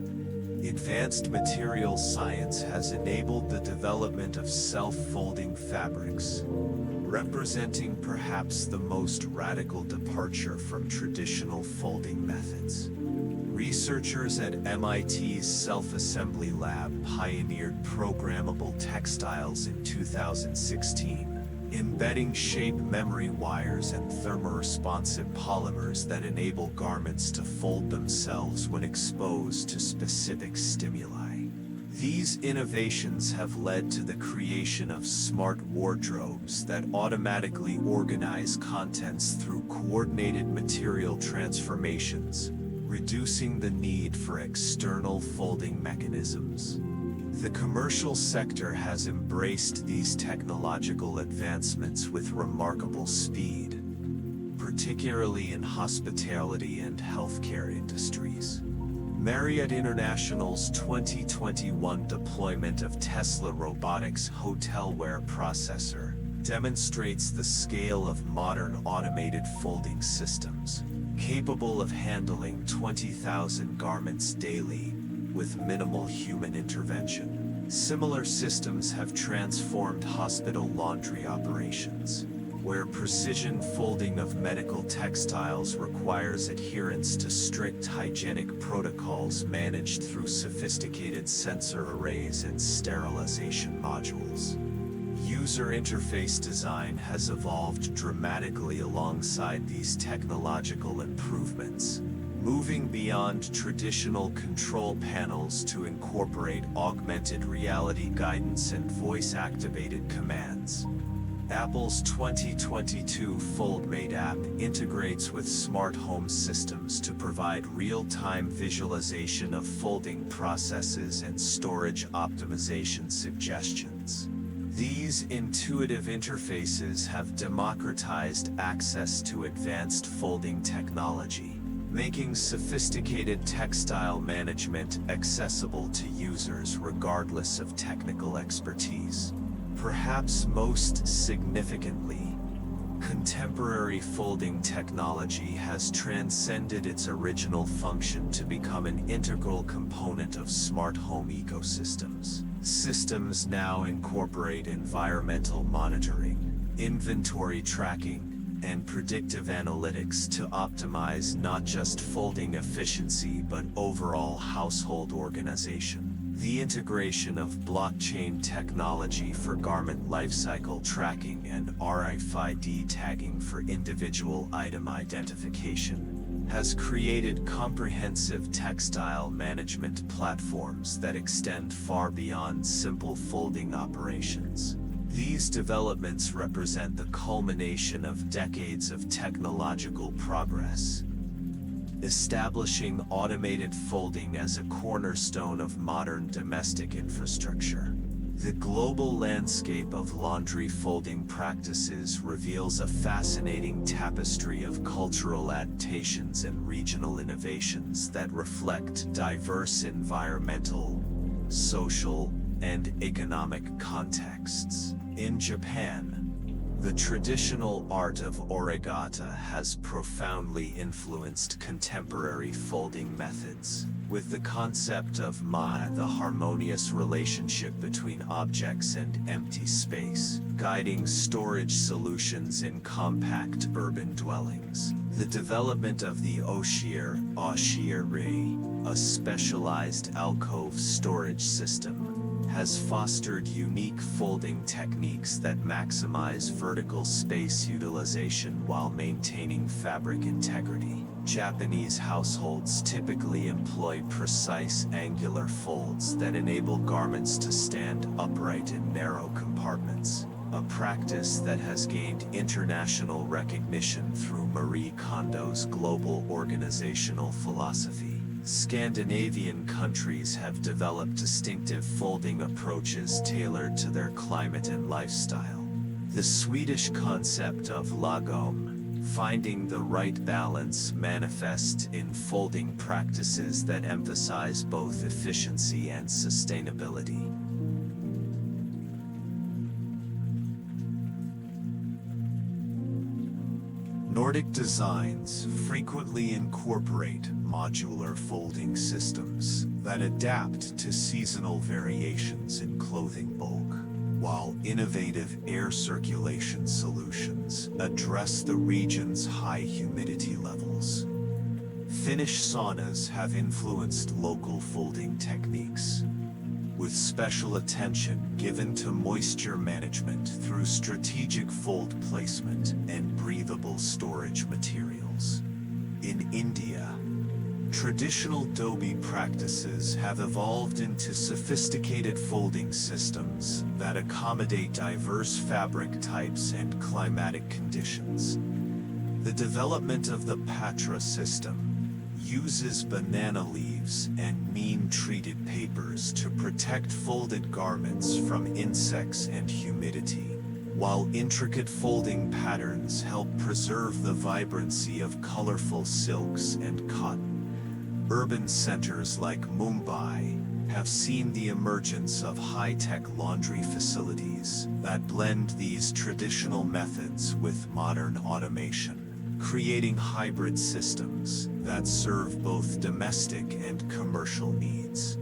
Advanced materials science has enabled the development of self-folding fabrics, representing perhaps the most radical departure from traditional folding methods. Researchers at MIT's Self-Assembly Lab pioneered programmable textiles in 2016, embedding shape memory wires and thermoresponsive polymers that enable garments to fold themselves when exposed to specific stimuli. These innovations have led to the creation of smart wardrobes that automatically organize contents through coordinated material transformations, reducing the need for external folding mechanisms. The commercial sector has embraced these technological advancements with remarkable speed, particularly in hospitality and healthcare industries. Marriott International's 2021 deployment of Tesla Robotics' hotelware processor demonstrates the scale of modern automated folding systems, capable of handling 20,000 garments daily with minimal human intervention. Similar systems have transformed hospital laundry operations, where precision folding of medical textiles requires adherence to strict hygienic protocols managed through sophisticated sensor arrays and sterilization modules. User interface design has evolved dramatically alongside these technological improvements, moving beyond traditional control panels to incorporate augmented reality guidance and voice-activated commands. Apple's 2022 FoldMate app integrates with smart home systems to provide real-time visualization of folding processes and storage optimization suggestions. These intuitive interfaces have democratized access to advanced folding technology, making sophisticated textile management accessible to users regardless of technical expertise. Perhaps most significantly, contemporary folding technology has transcended its original function to become an integral component of smart home ecosystems. Systems now incorporate environmental monitoring, inventory tracking, and predictive analytics to optimize not just folding efficiency but overall household organization. The integration of blockchain technology for garment lifecycle tracking and RFID tagging for individual item identification has created comprehensive textile management platforms that extend far beyond simple folding operations. These developments represent the culmination of decades of technological progress, establishing automated folding as a cornerstone of modern domestic infrastructure. The global landscape of laundry folding practices reveals a fascinating tapestry of cultural adaptations and regional innovations that reflect diverse environmental, social, and economic contexts. In Japan, the traditional art of origata has profoundly influenced contemporary folding methods, with the concept of the harmonious relationship between objects and empty space, guiding storage solutions in compact urban dwellings. The development of the oshiere, a specialized alcove storage system, has fostered unique folding techniques that maximize vertical space utilization while maintaining fabric integrity. Japanese households typically employ precise angular folds that enable garments to stand upright in narrow compartments, a practice that has gained international recognition through Marie Kondo's global organizational philosophy. Scandinavian countries have developed distinctive folding approaches tailored to their climate and lifestyle. The Swedish concept of lagom, finding the right balance, manifests in folding practices that emphasize both efficiency and sustainability. Nordic designs frequently incorporate modular folding systems that adapt to seasonal variations in clothing bulk, while innovative air circulation solutions address the region's high humidity levels. Finnish saunas have influenced local folding techniques, with special attention given to moisture management through strategic fold placement and breathable storage materials. In India, traditional Dhobi practices have evolved into sophisticated folding systems that accommodate diverse fabric types and climatic conditions. The development of the Patra system uses banana leaves and neem-treated papers to protect folded garments from insects and humidity, while intricate folding patterns help preserve the vibrancy of colorful silks and cotton. Urban centers like Mumbai have seen the emergence of high-tech laundry facilities that blend these traditional methods with modern automation, creating hybrid systems that serve both domestic and commercial needs.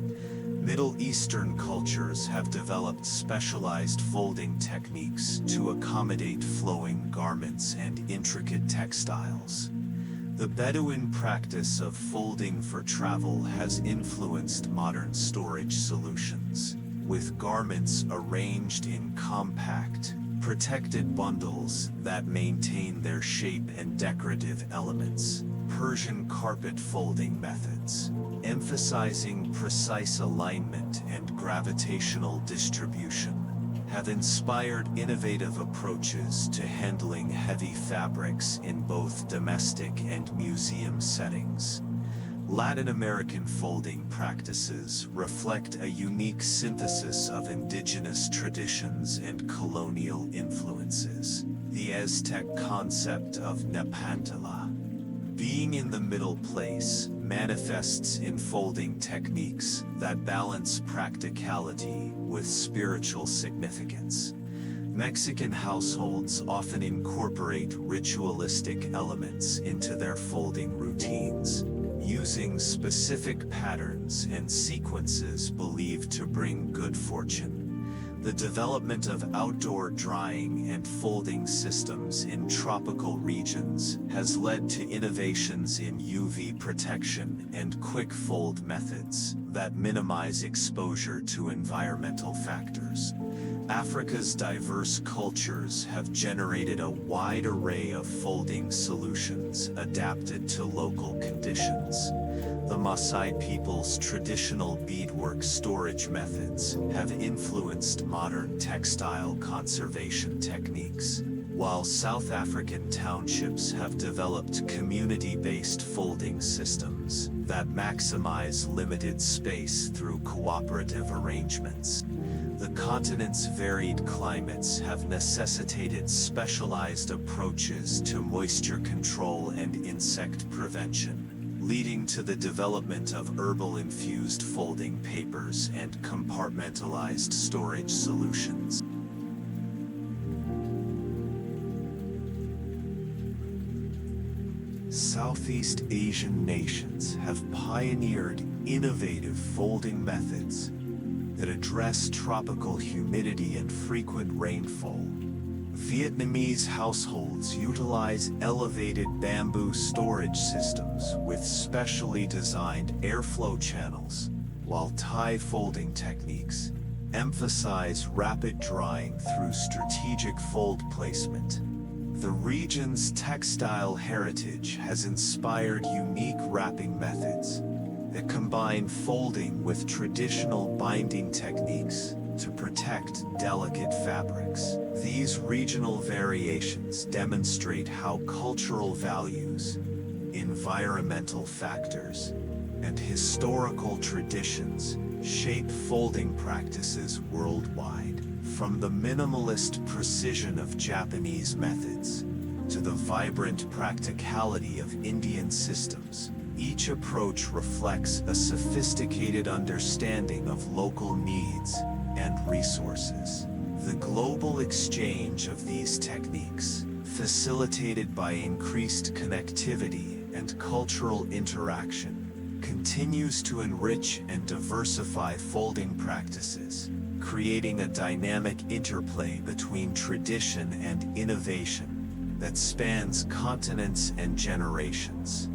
Middle Eastern cultures have developed specialized folding techniques to accommodate flowing garments and intricate textiles. The Bedouin practice of folding for travel has influenced modern storage solutions, with garments arranged in compact, protected bundles that maintain their shape and decorative elements. Persian carpet folding methods, emphasizing precise alignment and gravitational distribution, have inspired innovative approaches to handling heavy fabrics in both domestic and museum settings. Latin American folding practices reflect a unique synthesis of indigenous traditions and colonial influences. The Aztec concept of Nepantala, being in the middle place, manifests in folding techniques that balance practicality with spiritual significance. Mexican households often incorporate ritualistic elements into their folding routines, using specific patterns and sequences believed to bring good fortune. The development of outdoor drying and folding systems in tropical regions has led to innovations in UV protection and quick fold methods that minimize exposure to environmental factors. Africa's diverse cultures have generated a wide array of folding solutions adapted to local conditions. The Maasai people's traditional beadwork storage methods have influenced modern textile conservation techniques, while South African townships have developed community-based folding systems that maximize limited space through cooperative arrangements. The continent's varied climates have necessitated specialized approaches to moisture control and insect prevention, leading to the development of herbal-infused folding papers and compartmentalized storage solutions. Southeast Asian nations have pioneered innovative folding methods that address tropical humidity and frequent rainfall. Vietnamese households utilize elevated bamboo storage systems with specially designed airflow channels, while Thai folding techniques emphasize rapid drying through strategic fold placement. The region's textile heritage has inspired unique wrapping methods that combine folding with traditional binding techniques, to protect delicate fabrics. These regional variations demonstrate how cultural values, environmental factors, and historical traditions shape folding practices worldwide. From the minimalist precision of Japanese methods to the vibrant practicality of Indian systems, each approach reflects a sophisticated understanding of local needs and resources. The global exchange of these techniques, facilitated by increased connectivity and cultural interaction, continues to enrich and diversify folding practices, creating a dynamic interplay between tradition and innovation that spans continents and generations.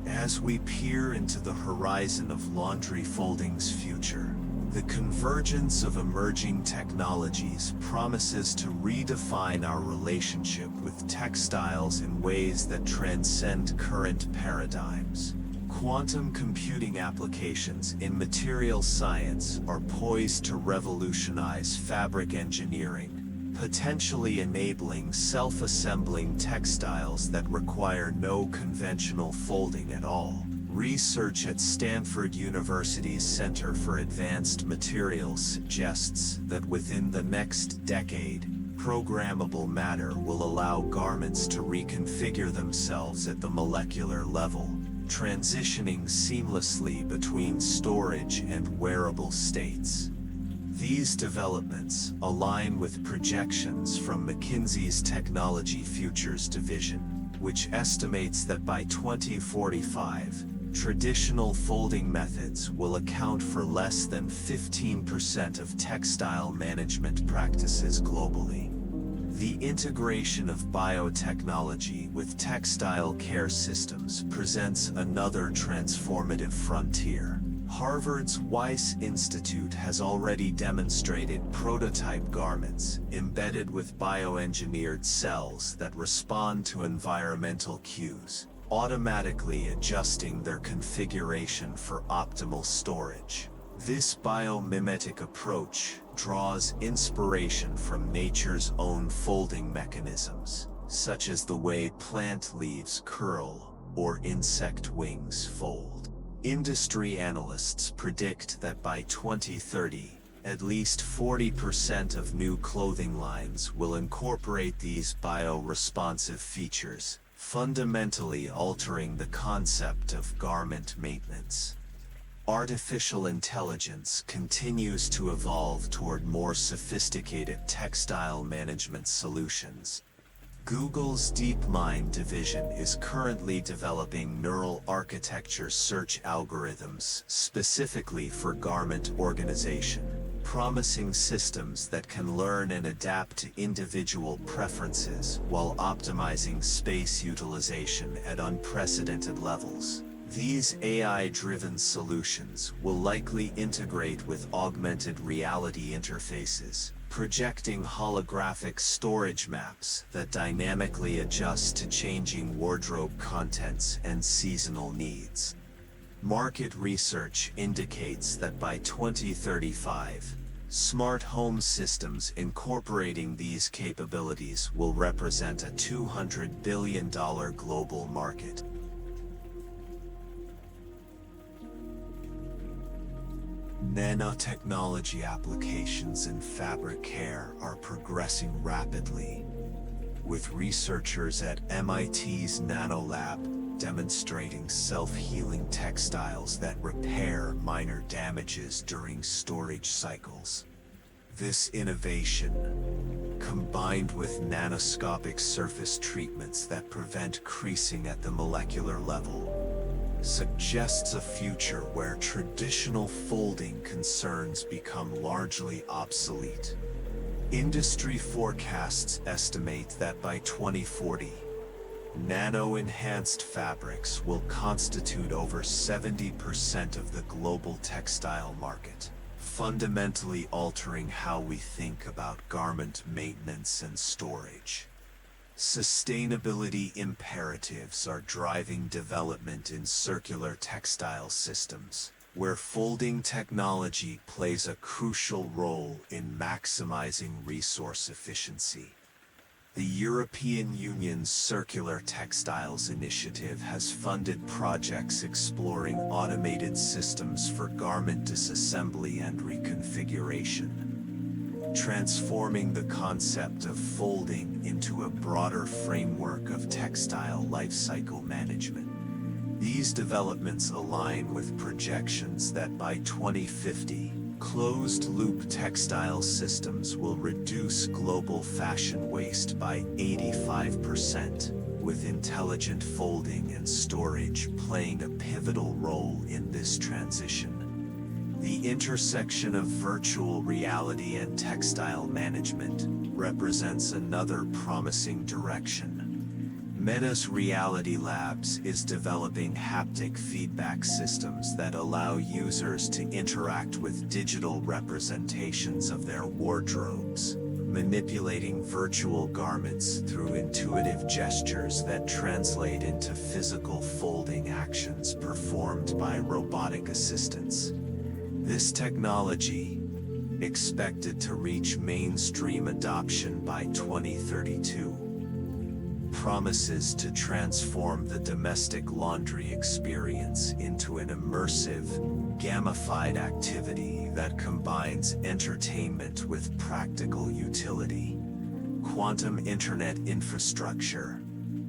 As we peer into the horizon of laundry folding's future, the convergence of emerging technologies promises to redefine our relationship with textiles in ways that transcend current paradigms. Quantum computing applications in material science are poised to revolutionize fabric engineering, potentially enabling self-assembling textiles that require no conventional folding at all. Research at Stanford University's Center for Advanced Materials suggests that within the next decade, programmable matter will allow garments to reconfigure themselves at the molecular level, transitioning seamlessly between storage and wearable states. These developments align with projections from McKinsey's Technology Futures Division, which estimates that by 2045, traditional folding methods will account for less than 15% of textile management practices globally. The integration of biotechnology with textile care systems presents another transformative frontier. Harvard's Weiss Institute has already demonstrated prototype garments embedded with bioengineered cells that respond to environmental cues, automatically adjusting their configuration for optimal storage. This biomimetic approach draws inspiration from nature's own folding mechanisms, such as the way plant leaves curl or insect wings fold. Industry analysts predict that by 2030, at least 40% of new clothing lines will incorporate these bio-responsive features, fundamentally altering the concept of garment maintenance. Artificial intelligence continues to evolve toward more sophisticated textile management solutions. Google's DeepMind division is currently developing neural architecture search algorithms specifically for garment organization, promising systems that can learn and adapt to individual preferences while optimizing space utilization at unprecedented levels. These AI-driven solutions will likely integrate with augmented reality interfaces, projecting holographic storage maps that dynamically adjust to changing wardrobe contents and seasonal needs. Market research indicates that by 2035, smart home systems incorporating these capabilities will represent a $200 billion global market. Nanotechnology applications in fabric care are progressing rapidly, with researchers at MIT's NanoLab demonstrating self-healing textiles that repair minor damages during storage cycles. This innovation, combined with nanoscopic surface treatments that prevent creasing at the molecular level, suggests a future where traditional folding concerns become largely obsolete. Industry forecasts estimate that by 2040, nano-enhanced fabrics will constitute over 70% of the global textile market, fundamentally altering how we think about garment maintenance and storage. Sustainability imperatives are driving development in circular textile systems, where folding technology plays a crucial role in maximizing resource efficiency. The European Union's Circular Textiles Initiative has funded projects exploring automated systems for garment disassembly and reconfiguration, transforming the concept of folding into a broader framework of textile lifecycle management. These developments align with projections that by 2050, closed-loop textile systems will reduce global fashion waste by 85%, with intelligent folding and storage playing a pivotal role in this transition. The intersection of virtual reality and textile management represents another promising direction. Meta's Reality Labs is developing haptic feedback systems that allow users to interact with digital representations of their wardrobes, manipulating virtual garments through intuitive gestures that translate into physical folding actions performed by robotic assistants. This technology, expected to reach mainstream adoption by 2032, promises to transform the domestic laundry experience into an immersive, gamified activity that combines entertainment with practical utility. Quantum Internet infrastructure,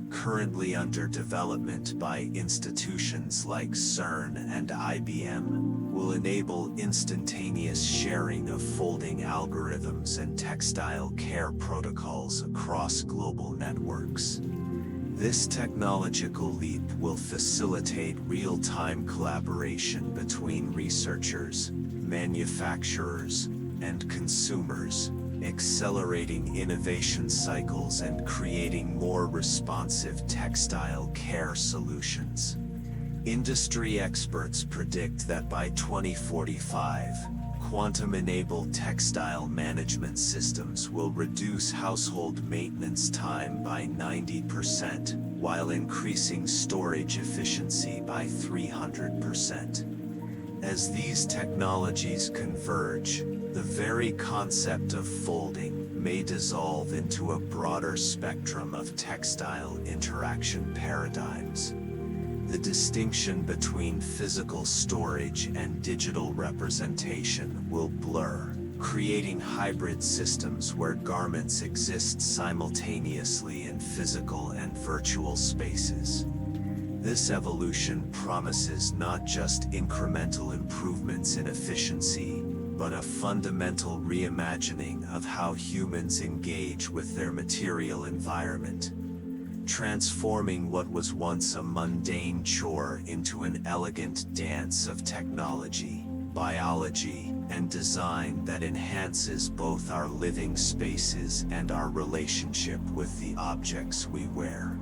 currently under development by institutions like CERN and IBM, will enable instantaneous sharing of folding algorithms and textile care protocols across global networks. This technological leap will facilitate real-time collaboration between researchers, manufacturers, and consumers, accelerating innovation cycles and creating more responsive textile care solutions. Industry experts predict that by 2045, quantum-enabled textile management systems will reduce household maintenance time by 90%, while increasing storage efficiency by 300%. As these technologies converge, the very concept of folding may dissolve into a broader spectrum of textile interaction paradigms. The distinction between physical storage and digital representation will blur, creating hybrid systems where garments exist simultaneously in physical and virtual spaces. This evolution promises not just incremental improvements in efficiency, but a fundamental reimagining of how humans engage with their material environment, transforming what was once a mundane chore into an elegant dance of technology, biology, and design that enhances both our living spaces and our relationship with the objects we wear.